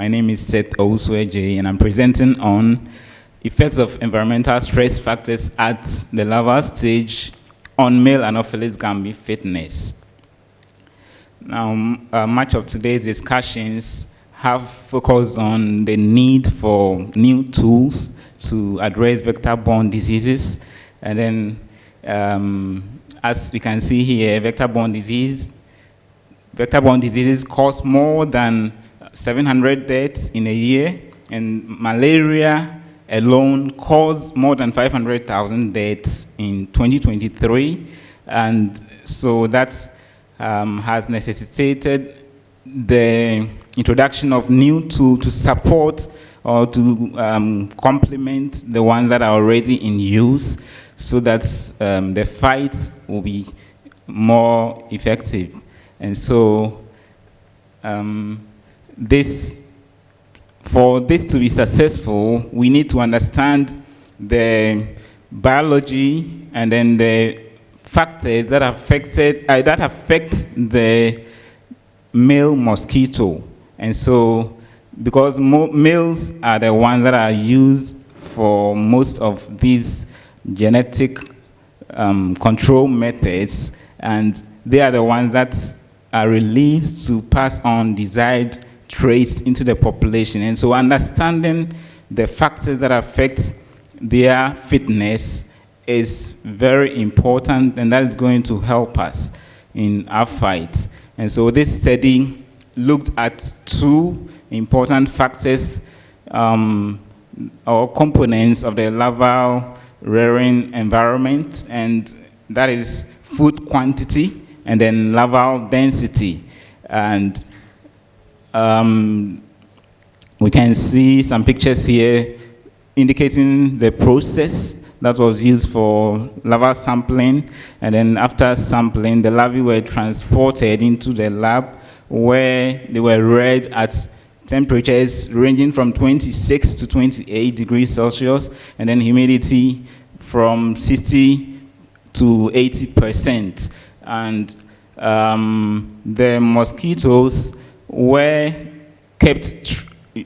My name is Seth O, Agyei, and I'm presenting on effects of environmental stress factors at the larval stage on male Anopheles gambiae fitness. Now, much of today's discussions have focused on the need for new tools to address vector-borne diseases. And then, as we can see here, vector-borne diseases cause more than 700 deaths in a year, and malaria alone caused more than 500,000 deaths in 2023. And so that has necessitated the introduction of new tools to support or to complement the ones that are already in use, so that the fight will be more effective. And so for this to be successful, we need to understand the biology and then the factors that affect the male mosquito. And so, because males are the ones that are used for most of these genetic control methods, and they are the ones that are released to pass on desired traits into the population. And so understanding the factors that affect their fitness is very important, and that is going to help us in our fight. And so this study looked at two important factors or components of the larval rearing environment, and that is food quantity and then larval density. And we can see some pictures here indicating the process that was used for larval sampling. And then after sampling, the larvae were transported into the lab, where they were reared at temperatures ranging from 26 to 28 degrees Celsius, and then humidity from 60 to 80%. And the mosquitoes were kept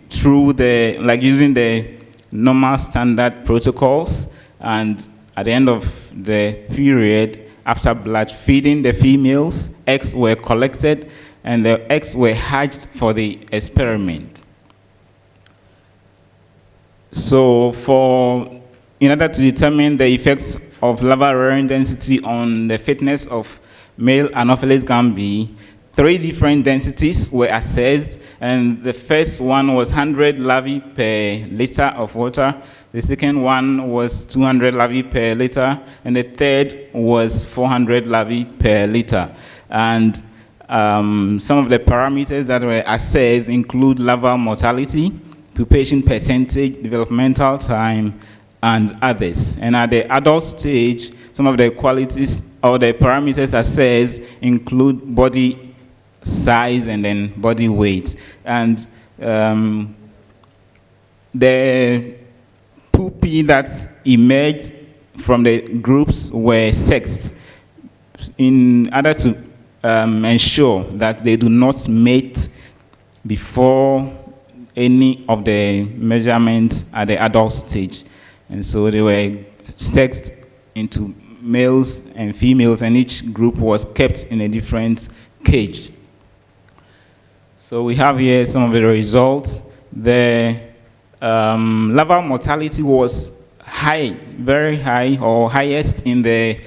through using the normal standard protocols. And at the end of the period, after blood feeding the females, eggs were collected and the eggs were hatched for the experiment. So in order to determine the effects of larval rearing density on the fitness of male Anopheles gambiae, 3 different densities were assessed, and the first one was 100 larvae per liter of water. The second one was 200 larvae per liter, and the third was 400 larvae per liter. And some of the parameters that were assessed include larval mortality, pupation percentage, developmental time, and others. And at the adult stage, some of the qualities or the parameters assessed include body size and then body weight. And the pupae that emerged from the groups were sexed in order to ensure that they do not mate before any of the measurements at the adult stage. And so they were sexed into males and females, and each group was kept in a different cage. So we have here some of the results. The larval mortality was high, very high, or highest in the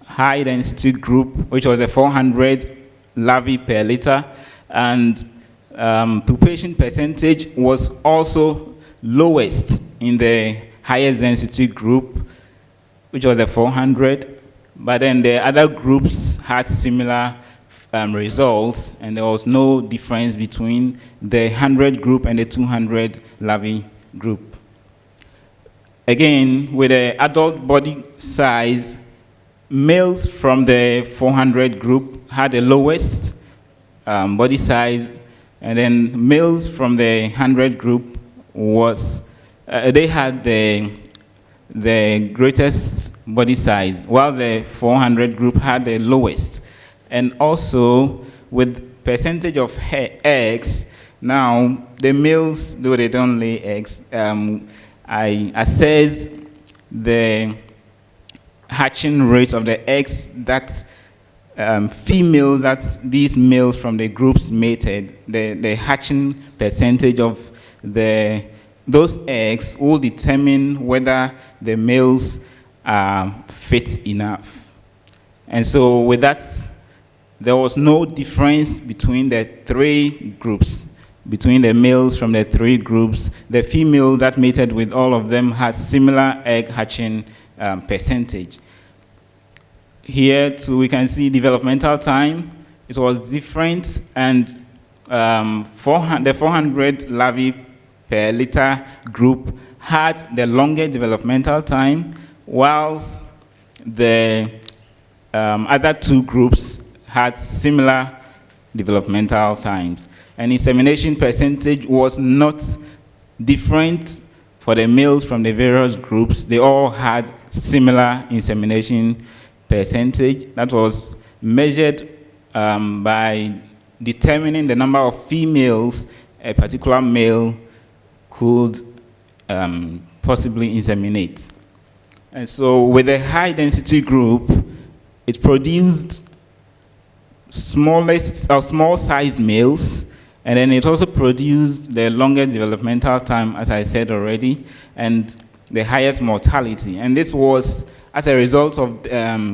high density group, which was a 400 larvae per liter. And pupation percentage was also lowest in the highest density group, which was a 400. But then the other groups had similar results, and there was no difference between the 100 group and the 200 larvae group. Again, with the adult body size, males from the 400 group had the lowest body size, and then males from the 100 group they had the greatest body size, while the 400 group had the lowest. And also, with percentage of eggs, Now, the males, though they don't lay eggs, I assess the hatching rate of the eggs that females, that's these males from the groups mated, the hatching percentage of those eggs will determine whether the males are fit enough. And so with that, there was no difference between the three groups, between the males from the three groups. The females that mated with all of them had similar egg hatching percentage. Here too, we can see developmental time. It was different, and the 400 larvae per liter group had the longer developmental time, whilst the other two groups had similar developmental times. And insemination percentage was not different for the males from the various groups. They all had similar insemination percentage that was measured by determining the number of females a particular male could possibly inseminate. And so with a high density group, it produced small size males, and then it also produced the longer developmental time, as I said already, and the highest mortality. And this was as a result of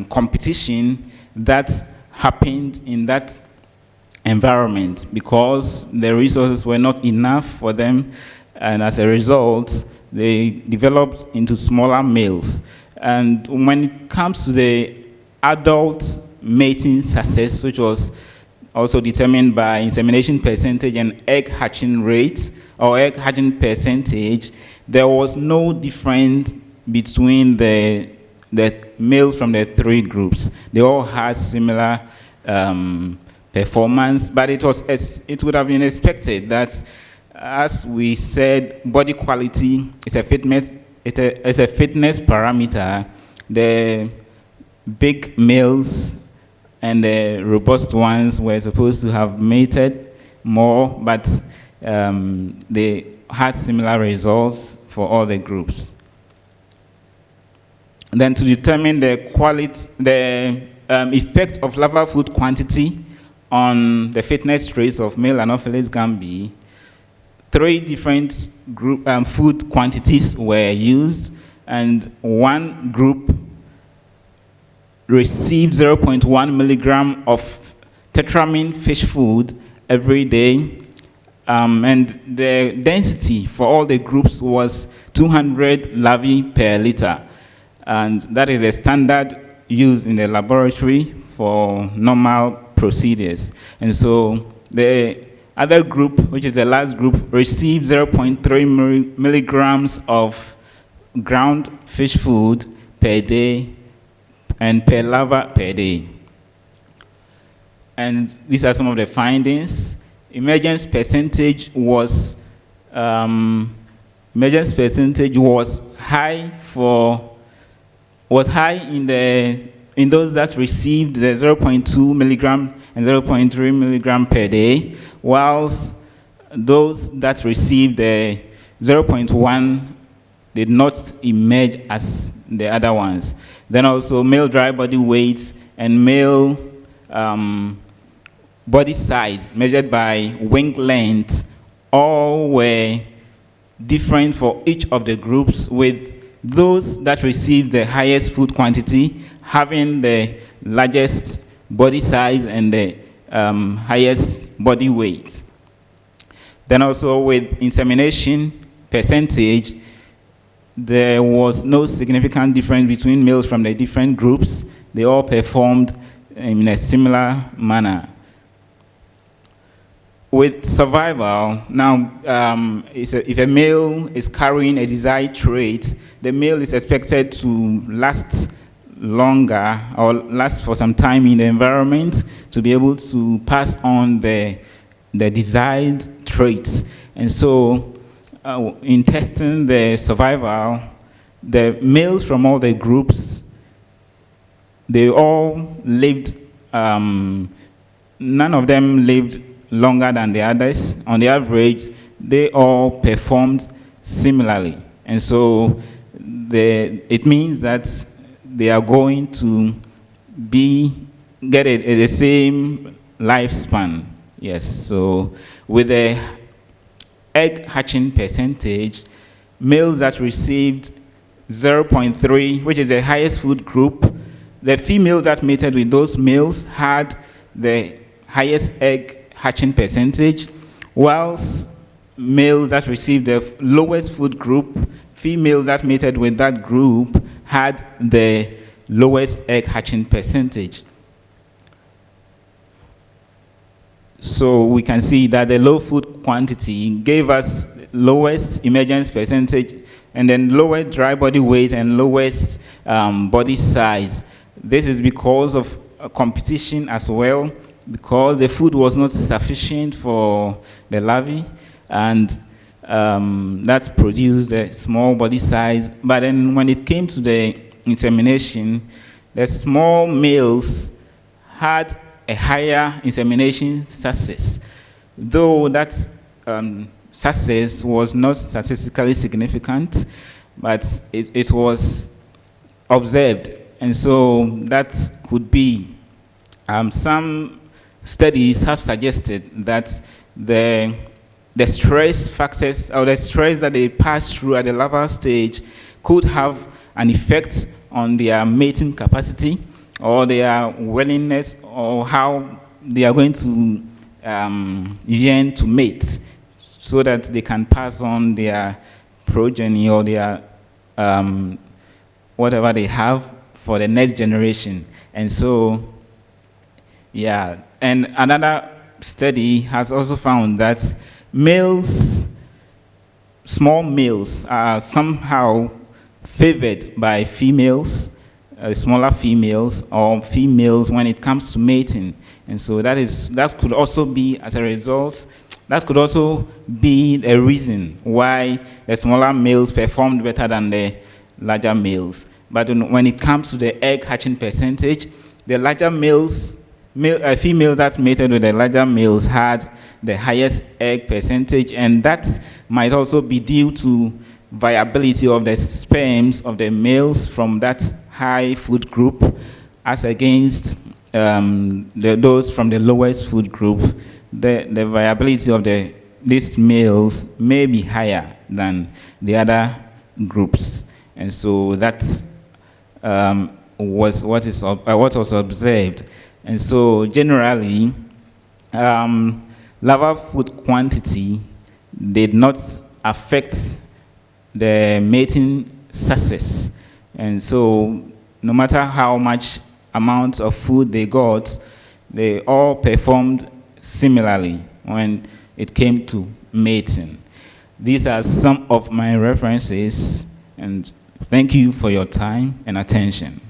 competition that happened in that environment, because the resources were not enough for them, and as a result, they developed into smaller males. And when it comes to the adult mating success, which was also determined by insemination percentage and egg hatching rates or egg hatching percentage, there was no difference between the males from the three groups. They all had similar performance, but it would have been expected that, as we said, body quality is a fitness parameter. The big males and the robust ones were supposed to have mated more, but they had similar results for all the groups. Then to determine the effect of larval food quantity on the fitness traits of male Anopheles gambiae, 3 different food quantities were used, and one group received 0.1 milligram of tetramine fish food every day, and the density for all the groups was 200 larvae per liter. And that is a standard used in the laboratory for normal procedures. And so the other group, which is the last group, received 0.3 milligrams of ground fish food per day and per larva per day. And these are some of the findings. Emergence percentage was high in those that received the 0.2 milligram and 0.3 milligram per day, whilst those that received the 0.1 did not emerge as the other ones. Then also male dry body weight and male body size measured by wing length all were different for each of the groups, with those that received the highest food quantity having the largest body size and the highest body weight. Then also with insemination percentage, there was no significant difference between males from the different groups. They all performed in a similar manner. With survival, now, if a male is carrying a desired trait, the male is expected to last longer or last for some time in the environment to be able to pass on the desired traits. And so, in testing the survival, the males from all the groups, they all lived, none of them lived longer than the others. On the average, they all performed similarly. And so it means that they are going to get the same lifespan. Yes, so with the egg hatching percentage, males that received 0.3, which is the highest food group, the females that mated with those males had the highest egg hatching percentage, whilst males that received the lowest food group, females that mated with that group had the lowest egg hatching percentage. So we can see that the low food quantity gave us lowest emergence percentage and then lowest dry body weight and lowest body size. This is because of competition as well, because the food was not sufficient for the larvae, and that produced a small body size. But then when it came to the insemination, the small males had a higher insemination success, though that success was not statistically significant, but it was observed. And so that could be, some studies have suggested that the stress factors or the stress that they pass through at the larval stage could have an effect on their mating capacity or their willingness or how they are going to yearn to mate so that they can pass on their progeny or their whatever they have for the next generation. And so, yeah, and another study has also found that small males are somehow favored by females, smaller females, or females when it comes to mating. And so that could also be, as a result, that could also be a reason why the smaller males performed better than the larger males. But when it comes to the egg hatching percentage, the larger females that mated with the larger males had the highest egg percentage, and that might also be due to viability of the sperms of the males from that high food group as against those from the lowest food group. The viability of these males may be higher than the other groups. And so that was what was observed. And so generally, larval food quantity did not affect the mating success. And so no matter how much amount of food they got, they all performed similarly when it came to mating. These are some of my references, and thank you for your time and attention.